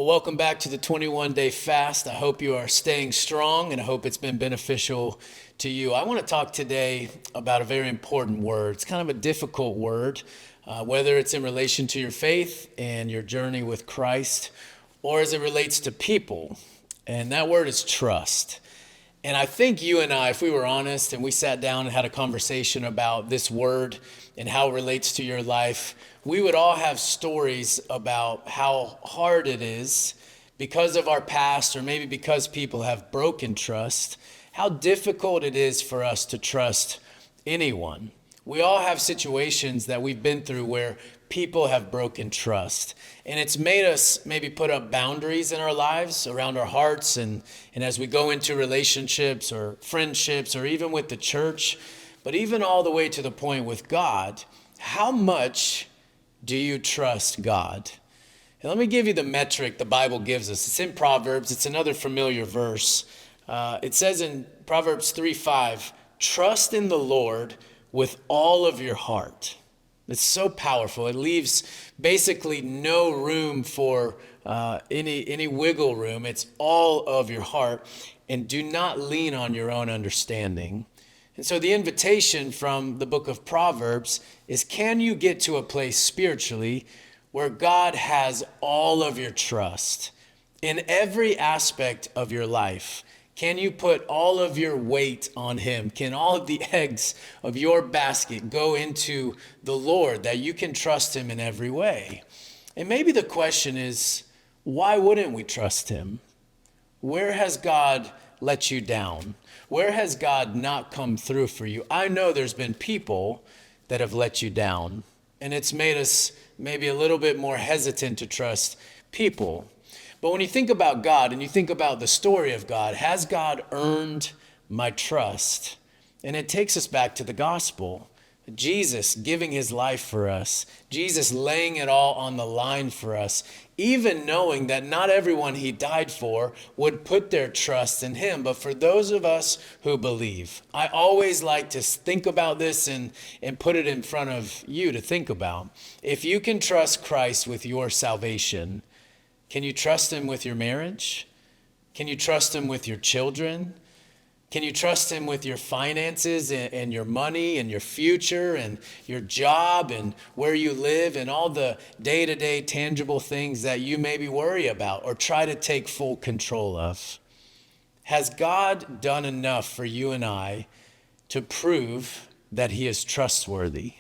Well, welcome back to the 21-day fast. I hope you are staying strong and I hope it's been beneficial to you. I want to talk today about a very important word. It's kind of a difficult word, whether it's in relation to your faith and your journey with Christ or as it relates to people. And that word is trust. And I think you and I, if we were honest and we sat down and had a conversation about this word and how it relates to your life, we would all have stories about how hard it is because of our past or maybe because people have broken trust, how difficult it is for us to trust anyone. We all have situations that we've been through where people have broken trust. And it's made us maybe put up boundaries in our lives around our hearts and as we go into relationships or friendships or even with the church, but even all the way to the point with God, how much do you trust God? And let me give you the metric the Bible gives us. It's in Proverbs. It's another familiar verse. It says in Proverbs 3:5, trust in the Lord with all of your heart. It's so powerful. It leaves basically no room for any wiggle room. It's all of your heart. And do not lean on your own understanding. And so the invitation from the book of Proverbs is, can you get to a place spiritually where God has all of your trust in every aspect of your life? Can you put all of your weight on him? Can all of the eggs of your basket go into the Lord, that you can trust him in every way? And maybe the question is, why wouldn't we trust him? Where has God let you down? Where has God not come through for you? I know there's been people that have let you down, and it's made us maybe a little bit more hesitant to trust people. But when you think about God and you think about the story of God, has God earned my trust? And it takes us back to the gospel. Jesus giving his life for us, Jesus laying it all on the line for us, even knowing that not everyone he died for would put their trust in him, but for those of us who believe. I always like to think about this and put it in front of you to think about. If you can trust Christ with your salvation, can you trust him with your marriage? Can you trust him with your children? Can you trust him with your finances and your money and your future and your job and where you live and all the day-to-day tangible things that you maybe worry about or try to take full control of? Has God done enough for you and I to prove that he is trustworthy?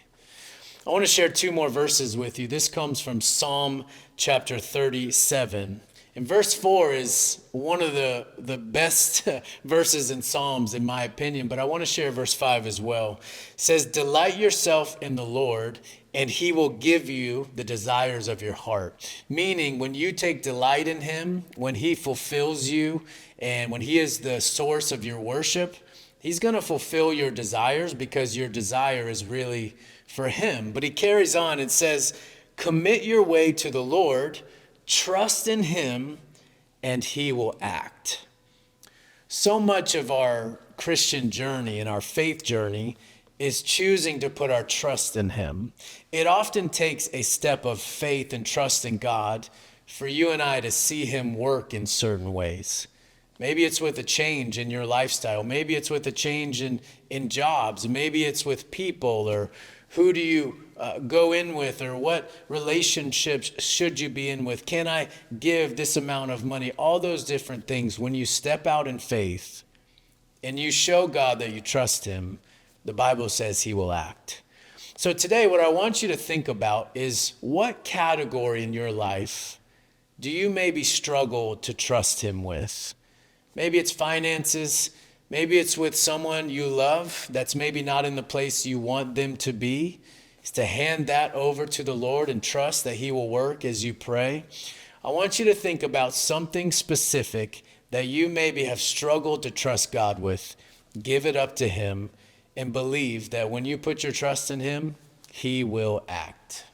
I want to share two more verses with you. This comes from Psalm chapter 37. And verse 4 is one of the best verses in Psalms, in my opinion, but I want to share verse 5 as well. It says, delight yourself in the Lord, and he will give you the desires of your heart. Meaning, when you take delight in him, when he fulfills you, and when he is the source of your worship, he's going to fulfill your desires because your desire is really for him. But he carries on and says, commit your way to the Lord, trust in him, and he will act. So much of our Christian journey and our faith journey is choosing to put our trust in him. It often takes a step of faith and trust in God for you and I to see him work in certain ways. Maybe it's with a change in your lifestyle. Maybe it's with a change in jobs. Maybe it's with people, or who do you go in with, or what relationships should you be in with? Can I give this amount of money? All those different things. When you step out in faith and you show God that you trust him, the Bible says he will act. So today, what I want you to think about is, what category in your life do you maybe struggle to trust him with? Maybe it's finances. Maybe it's with someone you love that's maybe not in the place you want them to be. Is to hand that over to the Lord and trust that he will work as you pray. I want you to think about something specific that you maybe have struggled to trust God with. Give it up to him and believe that when you put your trust in him, he will act.